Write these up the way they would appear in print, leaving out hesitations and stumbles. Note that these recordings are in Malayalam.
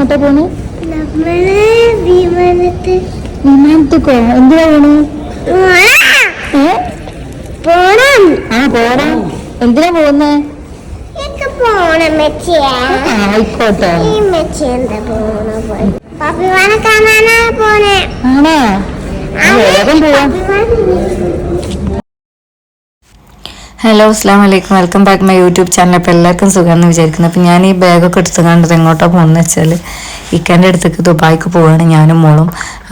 എങ്ങോട്ടാ പോണ്? വിമാനത്തേക്കോ? എന്തിനാ പോണ്? പോണം. എന്തിനാ പോകുന്നേ? ആയിക്കോട്ടെ. ആണോ? വേഗം പോവാം. ഹലോ, അസ്സാം വലൈക്കും. Welcome back my YouTube channel. അപ്പോൾ എല്ലാവർക്കും സുഖമെന്ന് വിചാരിക്കുന്നു. അപ്പോൾ ഞാൻ ഈ ബാഗൊക്കെ എടുത്ത് കണ്ടത് എങ്ങോട്ടാണ് പോകുന്നത് വെച്ചാൽ ഇക്കാൻ്റെ അടുത്തേക്ക് ദുബായിക്ക് പോവുകയാണ് ഞാനും മോളും.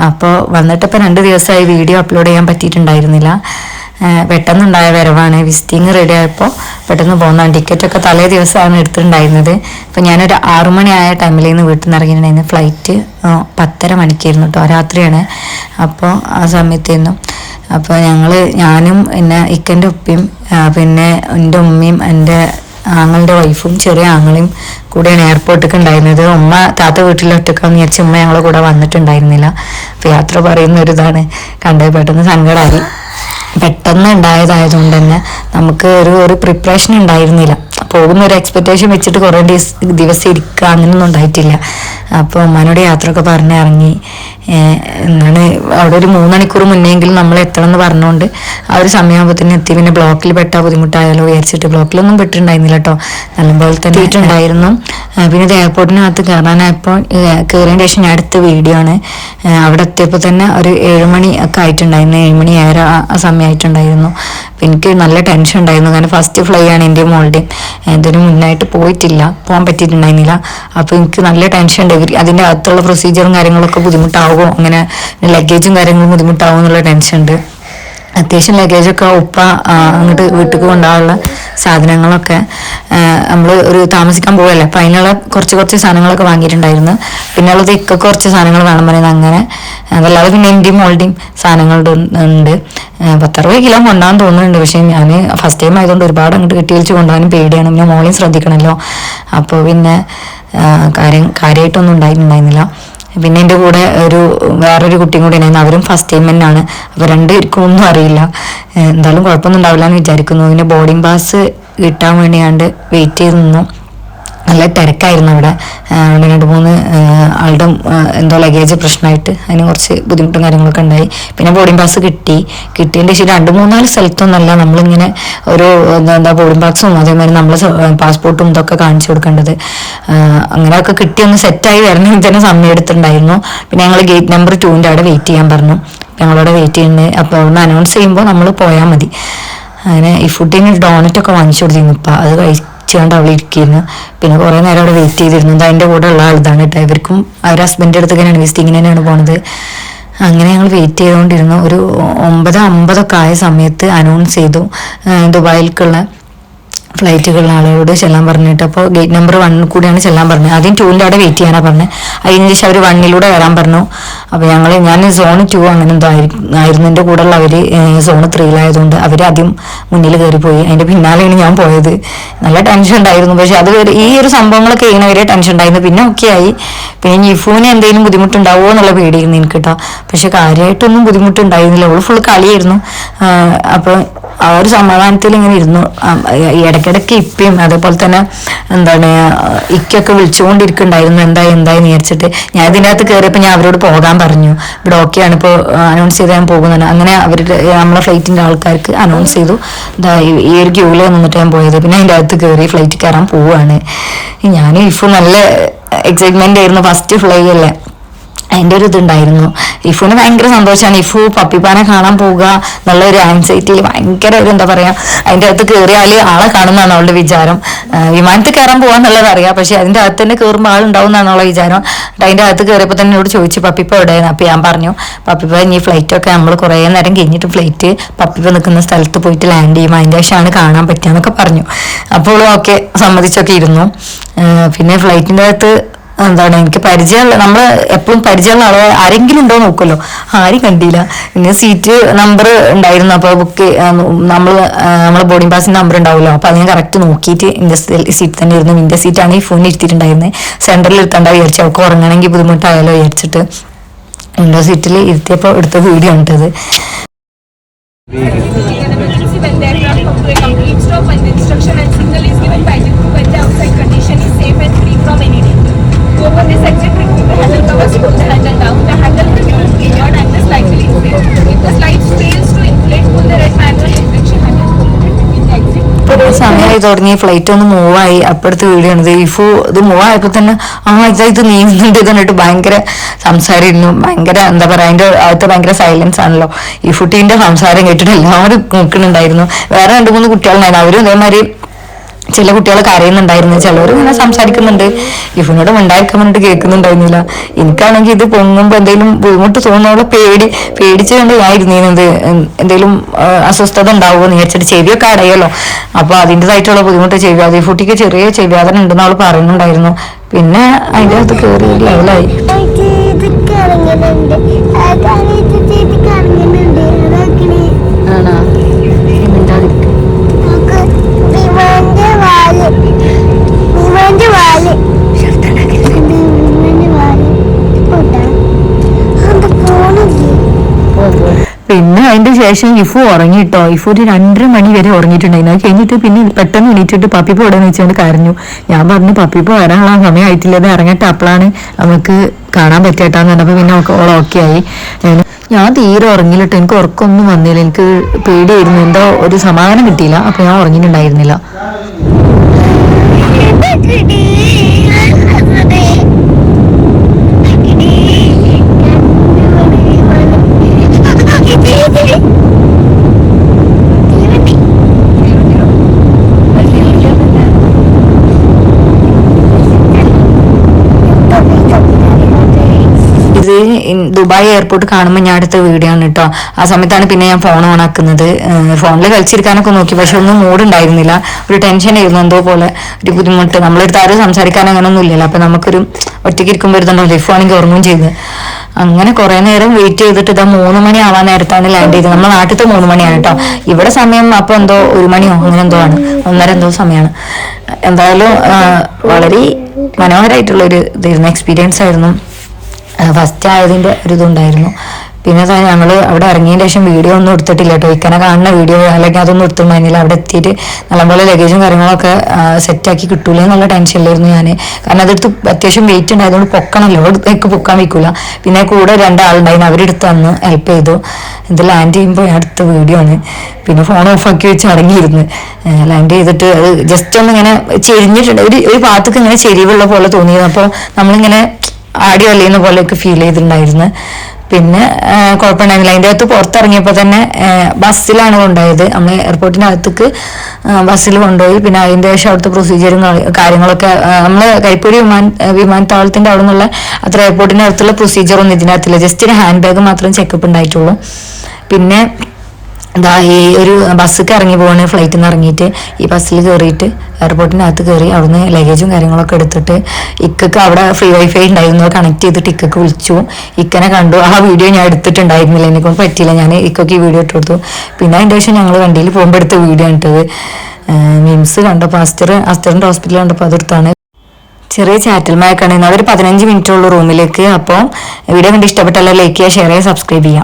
അപ്പോൾ വന്നിട്ടിപ്പോൾ 2 ദിവസമായി വീഡിയോ അപ്ലോഡ് ചെയ്യാൻ പറ്റിയിട്ടുണ്ടായിരുന്നില്ല. പെട്ടെന്നുണ്ടായ വരവാണ്. വിസിറ്റിംഗ് റെഡി ആയപ്പോൾ പെട്ടെന്ന് പോകുന്നതാണ്. ടിക്കറ്റൊക്കെ തലേ ദിവസമാണ് എടുത്തിട്ടുണ്ടായിരുന്നത്. അപ്പോൾ ഞാനൊരു 6 മണിയായ ടൈമിൽ നിന്ന് വീട്ടിൽ നിന്ന് ഇറങ്ങിയിട്ടുണ്ടായിരുന്നു. ഫ്ലൈറ്റ് 10:30 മണിക്കായിരുന്നു കേട്ടോ, രാത്രിയാണ്. അപ്പോൾ ആ സമയത്തായിരുന്നു. അപ്പോൾ ഞാനും പിന്നെ ഇക്കൻ്റെ ഉപ്പയും പിന്നെ എൻ്റെ ഉമ്മയും എൻ്റെ ആങ്ങളുടെ വൈഫും ചെറിയ ആങ്ങളെയും കൂടെയാണ് എയർപോർട്ടിലേക്ക് ഉണ്ടായിരുന്നത്. ഉമ്മ താത്ത വീട്ടിൽ ഒറ്റക്കാന്ന് വിചാരിച്ച് ഉമ്മ ഞങ്ങളെ കൂടെ വന്നിട്ടുണ്ടായിരുന്നില്ല. അപ്പോൾ യാത്ര പറയുന്ന ഒരു ഇതാണ് കണ്ടത്. പെട്ടെന്ന് സങ്കടമായി. പെട്ടെന്ന് ഉണ്ടായതായതുകൊണ്ട് തന്നെ നമുക്ക് ഒരു പ്രിപ്പറേഷൻ ഉണ്ടായിരുന്നില്ല. പോകുന്ന ഒരു എക്സ്പെക്റ്റേഷൻ വെച്ചിട്ട് കുറേ ദിവസം ഇരിക്കുക അങ്ങനെയൊന്നും ഉണ്ടായിട്ടില്ല. അപ്പോൾ ഉമ്മാനോട് യാത്രയൊക്കെ പറഞ്ഞിറങ്ങി. എന്താണ് അവിടെ ഒരു 3 മണിക്കൂർ മുന്നെങ്കിലും നമ്മൾ എത്തണം എന്ന് പറഞ്ഞുകൊണ്ട് ആ ഒരു സമയമാകുമ്പോഴത്തേനും എത്തി. പിന്നെ ബ്ലോക്കിൽ പെട്ടാൽ ബുദ്ധിമുട്ടായാലോ വിചാരിച്ചിട്ട് ബ്ലോക്കിലൊന്നും പെട്ടിട്ടുണ്ടായിരുന്നില്ല കേട്ടോ, നല്ലപോലെ തന്നെ എത്തിയിട്ടുണ്ടായിരുന്നു. പിന്നെ ഇത് എയർപോർട്ടിനകത്ത് കയറാനായപ്പോൾ കയറിയതിന് ശേഷം ഞാൻ അടുത്ത വീഡിയോ ആണ്. അവിടെ എത്തിയപ്പോൾ തന്നെ ഒരു 7 മണി ഒക്കെ ആയിട്ടുണ്ടായിരുന്നു. 7 മണി 7 ആ സമയമായിട്ടുണ്ടായിരുന്നു. അപ്പം എനിക്ക് നല്ല ടെൻഷൻ ഉണ്ടായിരുന്നു. കാരണം ഫസ്റ്റ് ഫ്ലൈ ആണ് എൻ്റെ മോളുടെയും. ഇതിന് മുന്നായിട്ട് പോകാൻ പറ്റിയിട്ടുണ്ടായിരുന്നില്ല. അപ്പോൾ എനിക്ക് നല്ല ടെൻഷൻ ഉണ്ട്. അതിൻ്റെ അകത്തുള്ള പ്രൊസീജിയറും കാര്യങ്ങളൊക്കെ ബുദ്ധിമുട്ടാവുമോ, അങ്ങനെ ലഗേജും കാര്യങ്ങളും ബുദ്ധിമുട്ടാവുമോ എന്നുള്ള ടെൻഷൻ ഉണ്ട്. അത്യാവശ്യം ലഗേജൊക്കെ ഉപ്പ അങ്ങോട്ട് വീട്ടിൽ കൊണ്ടുപോകാനുള്ള സാധനങ്ങളൊക്കെ നമ്മൾ താമസിക്കാൻ പോവല്ലേ, അപ്പം അതിനുള്ള കുറച്ച് സാധനങ്ങളൊക്കെ വാങ്ങിയിട്ടുണ്ടായിരുന്നു. പിന്നെ ഉള്ളത് ഇക്കൊക്കെ കുറച്ച് സാധനങ്ങൾ വേണം പറയുന്നത്. അങ്ങനെ അതല്ലാതെ പിന്നെ എൻ്റെയും മോളുടെയും സാധനങ്ങളുടെ ഉണ്ട്. 10-60 കിലോ കൊണ്ടാകാൻ തോന്നുന്നുണ്ട്. പക്ഷേ ഞാൻ ഫസ്റ്റ് ടൈം ആയതുകൊണ്ട് ഒരുപാട് അങ്ങോട്ട് കെട്ടിവെച്ച് കൊണ്ടുപോകാനും പേടിയാണ്. പിന്നെ മോളെയും ശ്രദ്ധിക്കണമല്ലോ. അപ്പോൾ പിന്നെ കാര്യമായിട്ടൊന്നും ഉണ്ടായിട്ടുണ്ടായിരുന്നില്ല. പിന്നെ എൻ്റെ കൂടെ വേറൊരു കുട്ടിയും കൂടി ഉണ്ടായിരുന്നു. അവരും ഫസ്റ്റ് ടൈം തന്നെയാണ്. അപ്പോൾ 2 പേർക്കും ഒന്നും അറിയില്ല. എന്തായാലും കുഴപ്പമൊന്നും ഉണ്ടാവില്ല എന്ന് വിചാരിക്കുന്നു. പിന്നെ ബോർഡിംഗ് പാസ് കിട്ടാൻ വേണ്ടിയാണ്ട് വെയിറ്റ് ചെയ്ത് നിന്നു. നല്ല തിരക്കായിരുന്നു അവിടെ. 2-3 ആളുടെ എന്തോ ലഗേജ് പ്രശ്നമായിട്ട് അതിന് കുറച്ച് ബുദ്ധിമുട്ടും കാര്യങ്ങളൊക്കെ ഉണ്ടായി. പിന്നെ ബോർഡിംഗ് പാസ് കിട്ടിയതിൻ്റെ ശേഷം 2-3-4 സ്ഥലത്തൊന്നല്ല നമ്മളിങ്ങനെ ബോർഡിംഗ് പാസും അതേമാതിരി നമ്മൾ പാസ്പോർട്ടും ഇതൊക്കെ കാണിച്ചു കൊടുക്കേണ്ടത്. അങ്ങനെയൊക്കെ കിട്ടിയൊന്ന് സെറ്റായി വരണമെങ്കിൽ തന്നെ സമയം എടുത്തിട്ടുണ്ടായിരുന്നു. പിന്നെ ഞങ്ങൾ ഗേറ്റ് നമ്പർ 2 അവിടെ വെയിറ്റ് ചെയ്യാൻ പറഞ്ഞു. ഞങ്ങളവിടെ വെയിറ്റ് ചെയ്യുന്നത്. അപ്പോൾ അവിടെ അനൗൺസ് ചെയ്യുമ്പോൾ നമ്മൾ പോയാൽ മതി. അങ്ങനെ ഈ ഫുഡിന് ഡോണറ്റൊക്കെ വാങ്ങിച്ചു കൊടുത്തിരുന്നു. ഇപ്പം അത് കഴിച്ചുകൊണ്ട് അവിടെ ഇരിക്കുന്നു. പിന്നെ കുറേ നേരം അവിടെ വെയിറ്റ് ചെയ്തിരുന്നു. അതിൻ്റെ കൂടെ ഉള്ള ആളിതാണ് കേട്ടോ. ഇവർക്കും അവരുടെ ഹസ്ബൻഡിൻ്റെ അടുത്തേക്കാണ് വിസിറ്റിങ്ങിന് തന്നെയാണ് പോണത്. അങ്ങനെ ഞങ്ങൾ വെയിറ്റ് ചെയ്തുകൊണ്ടിരുന്നു. ഒരു 9:50 ആയ സമയത്ത് അനൗൺസ് ചെയ്തു ദുബായിലേക്കുള്ള ഫ്ലൈറ്റുകളുള്ള ആളുകളോട് ചെല്ലാൻ പറഞ്ഞിട്ട്. അപ്പോൾ ഗേറ്റ് നമ്പർ 1 കൂടിയാണ് ചെല്ലാൻ പറഞ്ഞത്. ആദ്യം 2 അവിടെ വെയിറ്റ് ചെയ്യാനാണ് പറഞ്ഞത്. അതിന് ശേഷം അവർ 1 വരാൻ പറഞ്ഞു. അപ്പോൾ ഞാൻ സോൺ 2 അങ്ങനെ എന്തോ ആയിരുന്നു. എൻ്റെ കൂടെ ഉള്ള അവർ സോൺ 3 അവർ ആദ്യം മുന്നിൽ കയറിപ്പോയി. അതിൻ്റെ പിന്നാലെയാണ് ഞാൻ പോയത്. നല്ല ടെൻഷൻ ഉണ്ടായിരുന്നു. പക്ഷെ അത് ഈ ഒരു സംഭവങ്ങളൊക്കെ ചെയ്യുന്നവരെ ടെൻഷൻ ഉണ്ടായിരുന്നു. പിന്നെ ഒക്കെ ആയി. പിന്നെ ഇഫൂന് എന്തെങ്കിലും ബുദ്ധിമുട്ടുണ്ടാവുമോ എന്നുള്ള പേടിയായിരുന്നു എനിക്ക് കേട്ടോ. പക്ഷെ കാര്യമായിട്ടൊന്നും ബുദ്ധിമുട്ടുണ്ടായിരുന്നില്ല. അവള് ഫുള്ള് കളിയായിരുന്നു. അപ്പോൾ ആ ഒരു സമാധാനത്തിൽ ഇങ്ങനെ ഇരുന്നു. ഇടയ്ക്കിടയ്ക്ക് ഇപ്പയും അതേപോലെ തന്നെ ഇക്കൊക്കെ വിളിച്ചുകൊണ്ടിരിക്കുന്നുണ്ടായിരുന്നു എന്തായി വിചാരിച്ചിട്ട്. ഞാൻ ഇതിനകത്ത് കയറിയപ്പോൾ ഞാൻ അവരോട് പോകാൻ പറഞ്ഞു. ഇവിടെ ഓക്കെയാണ്, ഇപ്പോൾ അനൗൺസ് ചെയ്ത് ഞാൻ പോകുന്നതാണ്. അങ്ങനെ നമ്മളെ ഫ്ലൈറ്റിൻ്റെ ആൾക്കാർക്ക് അനൗൺസ് ചെയ്തു. ഈ ഒരു ക്യൂവിൽ നിന്നിട്ട് ഞാൻ പോയത്. പിന്നെ അതിൻ്റെ അകത്ത് കയറി ഫ്ലൈറ്റ് കയറാൻ പോവുകയാണ്. ഞാൻ ഇപ്പോൾ നല്ല എക്സൈറ്റ്മെൻ്റ് ആയിരുന്നു. ഫസ്റ്റ് ഫ്ലൈ അല്ലേ, അതിൻ്റെ ഒരു ഇതുണ്ടായിരുന്നു. ഇഫുവിന് ഭയങ്കര സന്തോഷമാണ്. ഇഫു പപ്പിപ്പാനെ കാണാൻ പോവുക എന്നുള്ളൊരു ആൻസൈറ്റിയിൽ ഭയങ്കര എന്താ പറയുക, അതിൻ്റെ അകത്ത് കയറിയാൽ ആളെ കാണുന്നതാണ് അവളുടെ വിചാരം. വിമാനത്തിൽ കയറാൻ പോകാന്നുള്ളത് അറിയാം, പക്ഷെ അതിൻ്റെ അകത്ത് തന്നെ കയറുമ്പോൾ ആളുണ്ടാവും എന്നാണ് അവളുടെ വിചാരം. അതിൻ്റെ അകത്ത് കയറിയപ്പോൾ തന്നെ എന്നോട് ചോദിച്ചു പപ്പിപ്പ എവിടെയായിരുന്നു. അപ്പോൾ ഞാൻ പറഞ്ഞു പപ്പിപ്പ ഇനി ഫ്ലൈറ്റൊക്കെ നമ്മൾ കുറേ നേരം കഴിഞ്ഞിട്ട് ഫ്ലൈറ്റ് പപ്പിപ്പ നിൽക്കുന്ന സ്ഥലത്ത് പോയിട്ട് ലാൻഡ് ചെയ്യും, അതിൻ്റെ ശേഷമാണ് കാണാൻ പറ്റുക എന്നൊക്കെ പറഞ്ഞു. അപ്പോൾ ഓക്കെ സമ്മതിച്ചൊക്കെ ഇരുന്നു. പിന്നെ ഫ്ലൈറ്റിൻ്റെ അകത്ത് എനിക്ക് പരിചയമുള്ള, നമ്മൾ എപ്പോഴും പരിചയമുള്ള ആളെ ആരെങ്കിലും ഉണ്ടോ നോക്കുമല്ലോ, ആരും കണ്ടില്ല. പിന്നെ സീറ്റ് നമ്പർ ഉണ്ടായിരുന്നു. അപ്പോൾ നമ്മളെ ബോർഡിംഗ് പാസിൻ്റെ നമ്പർ ഉണ്ടാവുമല്ലോ. അപ്പോൾ അത് ഞാൻ കറക്റ്റ് നോക്കിയിട്ട് എൻ്റെ സീറ്റ് തന്നെ ഇരുന്നു. എൻ്റെ സീറ്റാണ് ഈ ഫോണിൽ ഇരുത്തിയിട്ടുണ്ടായിരുന്നത്. സെൻറ്ററിൽ ഇരുത്തേണ്ട വിചാരിച്ചു, അവൾക്ക് ഉറങ്ങണമെങ്കിൽ ബുദ്ധിമുട്ടായാലോ വിചാരിച്ചിട്ട് വിൻഡോ സീറ്റിൽ ഇരുത്തിയപ്പോൾ എടുത്ത വീഡിയോ ഉണ്ടത്. Over this exit തുടങ്ങി ഫ്ലൈറ്റ് ഒന്ന് മൂവായി അപ്പുറത്ത് വീഡിയോ ആണ് ഇഫു ഇത് മൂവായപ്പോൾ തന്നെ ഇത് നീങ്ങുന്നുണ്ട് ഇത് കണ്ടിട്ട് ഭയങ്കര സംസാരമായിരുന്നു. ഭയങ്കര എന്താ പറയാ അതിന്റെ അകത്ത് ഭയങ്കര സൈലൻസ് ആണല്ലോ. ഈ കുട്ടീന്റെ സംസാരം കേട്ടിട്ട് എല്ലാവരും നോക്കുന്നുണ്ടായിരുന്നു. വേറെ 2-3 കുട്ടികളുണ്ടായിരുന്നു. അവരും ഇതേമാതിരി ചില കുട്ടികൾ കരയുന്നുണ്ടായിരുന്നു, ചിലവർ ഇങ്ങനെ സംസാരിക്കുന്നുണ്ട്. ഇഫിനോട് ഉണ്ടായിരിക്കാൻ വേണ്ടിട്ട് കേൾക്കുന്നുണ്ടായിരുന്നില്ല. എനിക്കാണെങ്കിൽ ഇത് പൊങ്ങുമ്പോ എന്തെങ്കിലും ബുദ്ധിമുട്ട് തോന്നുന്നുള്ള പേടിച്ചുകൊണ്ട് ഞാൻ ഇരുന്നത് എന്തെങ്കിലും അസ്വസ്ഥത ഉണ്ടാവുമോ എന്ന് വിചാരിച്ചിട്ട്. ചെവിയൊക്കെ അടയല്ലോ, അപ്പൊ അതിൻ്റെതായിട്ടുള്ള ബുദ്ധിമുട്ട് ചെവി അത് കുട്ടിക്ക് ചെറിയ ചെവിയാതന ഉണ്ടെന്ന് അവൾ പറയുന്നുണ്ടായിരുന്നു. പിന്നെ അതിൻ്റെ അകത്ത് കയറി ലെവലായി. ആണോ പിന്നെ അതിന്റെ ശേഷം ഇഫു ഉറങ്ങിട്ടോ. ഇഫു ഒരു 2:30 മണി വരെ ഉറങ്ങിയിട്ടുണ്ടായിരുന്നു. അത് കഴിഞ്ഞിട്ട് പിന്നെ പെട്ടെന്ന് എണീറ്റിട്ട് പപ്പിപ്പ ഇവിടെ വെച്ചുകൊണ്ട് കരഞ്ഞു. ഞാൻ പറഞ്ഞു പപ്പിപ്പ വരാനുള്ള സമയമായിട്ടില്ലത് ഇറങ്ങട്ടെ, അപ്പോഴാണ് നമുക്ക് കാണാൻ പറ്റേട്ടാന്ന് പറഞ്ഞപ്പോൾ പിന്നെ ഓൾ ഓക്കെ ആയി. ഞാൻ തീരെ ഉറങ്ങിയിട്ടോ. എനിക്ക് ഉറക്കമൊന്നും വന്നില്ല, എനിക്ക് പേടിയായിരുന്നു, എന്തോ ഒരു സമാധാനം കിട്ടിയില്ല. അപ്പൊ ഞാൻ ഉറങ്ങിയിട്ടുണ്ടായിരുന്നില്ല. ദുബായ് എയർപോർട്ട് കാണുമ്പോൾ ഞാൻ അടുത്ത വീഡിയോ ആണ് കേട്ടോ. ആ സമയത്താണ് പിന്നെ ഞാൻ ഫോൺ ഓൺ ആക്കുന്നത്. ഫോണിൽ കളിച്ചിരിക്കാനൊക്കെ നോക്കി, പക്ഷെ ഒന്നും മൂഡ് ഉണ്ടായിരുന്നില്ല. ഒരു ടെൻഷൻ ആയിരുന്നു, എന്തോ പോലെ ഒരു ബുദ്ധിമുട്ട്. നമ്മളെടുത്ത് ആരും സംസാരിക്കാൻ അങ്ങനൊന്നും ഇല്ലല്ലോ. അപ്പൊ നമുക്കൊരു ഒറ്റയ്ക്ക് ഇരിക്കുമ്പോൾ ഇരുന്നുണ്ടോ ലൈഫ് ആണെങ്കിൽ ഉറങ്ങും ചെയ്ത്. അങ്ങനെ കുറെ നേരം വെയിറ്റ് ചെയ്തിട്ട് ഇതാ 3 മണി ആവാൻ നേരത്താണ് ലാൻഡ് ചെയ്തത്. നമ്മുടെ നാട്ടിലത്തെ 3 മണിയാണ് കേട്ടോ. ഇവിടെ സമയം അപ്പൊ എന്തോ 1 മണിയോ അങ്ങനെ എന്തോ ആണ്, 1:30 എന്തോ സമയമാണ്. എന്തായാലും വളരെ മനോഹരമായിട്ടുള്ള ഒരു ഇതായിരുന്നു, എക്സ്പീരിയൻസ് ആയിരുന്നു. ഫസ്റ്റ് ആയതിൻ്റെ ഒരു ഇതുണ്ടായിരുന്നു. പിന്നെ ഞങ്ങൾ അവിടെ ഇറങ്ങിയതിന് ശേഷം വീഡിയോ ഒന്നും എടുത്തിട്ടില്ല കേട്ടോ. ഇക്കനെ കാണുന്ന വീഡിയോ അല്ലെങ്കിൽ അതൊന്നും എടുത്തിട്ടുണ്ടായിരുന്നില്ല. അവിടെ എത്തിയിട്ട് നല്ലപോലെ ലഗേജും കാര്യങ്ങളൊക്കെ സെറ്റാക്കി കിട്ടൂലേ എന്നുള്ള ടെൻഷനിലായിരുന്നു ഞാൻ. കാരണം അതെടുത്ത് അത്യാവശ്യം വെയിറ്റ് ഉണ്ടായതുകൊണ്ട് പൊക്കണമല്ലോ, അവിടത്തേക്ക് പൊക്കാൻ വയ്ക്കൂല. പിന്നെ കൂടെ 2 ആളുണ്ടായിരുന്നു, അവരെടുത്ത് വന്ന് ഹെൽപ്പ് ചെയ്തു. ഇത് ലാൻഡ് ചെയ്യുമ്പോൾ അടുത്ത വീഡിയോ ആണ്. പിന്നെ ഫോൺ ഓഫാക്കി വെച്ച് അടങ്ങിയിരുന്നു. ലാൻഡ് ചെയ്തിട്ട് അത് ജസ്റ്റ് ഒന്ന് ഇങ്ങനെ ചെരിഞ്ഞിട്ടുണ്ട്, ഒരു ഭാഗത്തേക്ക് ഇങ്ങനെ ചെരിവുള്ള പോലെ തോന്നിയത്. അപ്പോൾ നമ്മളിങ്ങനെ ആടി വലയുന്ന പോലെയൊക്കെ ഫീൽ ചെയ്തിട്ടുണ്ടായിരുന്നു. പിന്നെ കുഴപ്പമുണ്ടായിരുന്നില്ല. അതിൻ്റെ അകത്ത് പുറത്തിറങ്ങിയപ്പോൾ തന്നെ ബസ്സിലാണ് കൊണ്ടുപോയത്. നമ്മൾ എയർപോർട്ടിനകത്തേക്ക് ബസ്സിൽ കൊണ്ടുപോയി. പിന്നെ അതിൻ്റെ ശേഷം അവിടുത്തെ പ്രൊസീജിയറും കാര്യങ്ങളൊക്കെ നമ്മൾ കൈപ്പൊടി വിമാനത്താവളത്തിൻ്റെ അവിടെ നിന്നുള്ള അത്ര എയർപോർട്ടിൻ്റെ അടുത്തുള്ള പ്രൊസീജിയറൊന്നും ഇതിനകത്തില്ല. ജസ്റ്റ് ഒരു ഹാൻഡ് ബാഗ് മാത്രം ചെക്കപ്പ് ഉണ്ടായിട്ടുള്ളൂ. പിന്നെ എന്താ ഈ ഒരു ബസ്സൊക്കെ ഇറങ്ങി പോവാണ്. ഫ്ലൈറ്റിൽ നിന്ന് ഇറങ്ങിയിട്ട് ഈ ബസ്സിൽ കയറിയിട്ട് എയർപോർട്ടിനകത്ത് കയറി അവിടുന്ന് ലഗേജും കാര്യങ്ങളൊക്കെ എടുത്തിട്ട് ഇക്കക്ക് അവിടെ ഫ്രീ വൈഫൈ ഉണ്ടായിരുന്നു, കണക്ട് ചെയ്തിട്ട് ഇക്കക്ക് വിളിച്ചു. ഇക്കനെ കണ്ടു. ആ വീഡിയോ ഞാൻ എടുത്തിട്ടുണ്ടായിരുന്നില്ല, എനിക്കൊന്നും പറ്റിയില്ല. ഞാൻ ഇക്കൊക്കെ ഈ വീഡിയോ ഇട്ട് കൊടുത്തു. പിന്നെ അതിൻ്റെ ശേഷം ഞങ്ങൾ വണ്ടിയിൽ പോകുമ്പോൾ എടുത്ത വീഡിയോ ഇട്ടത്. മിംസ് കണ്ടപ്പോൾ അസ്റ്ററിൻ്റെ ഹോസ്പിറ്റൽ കണ്ടപ്പോൾ അതെടുത്താണ്. ചെറിയ ചാറ്റൽ മഴക്കാണ്. ഒരു 15 മിനിറ്റുള്ള റൂമിലേക്ക്. അപ്പോൾ വീഡിയോ കണ്ട് ഇഷ്ടപ്പെട്ടല്ലോ ലൈക്ക് ചെയ്യുക, ഷെയർ ചെയ്യുക, സബ്സ്ക്രൈബ് ചെയ്യാം.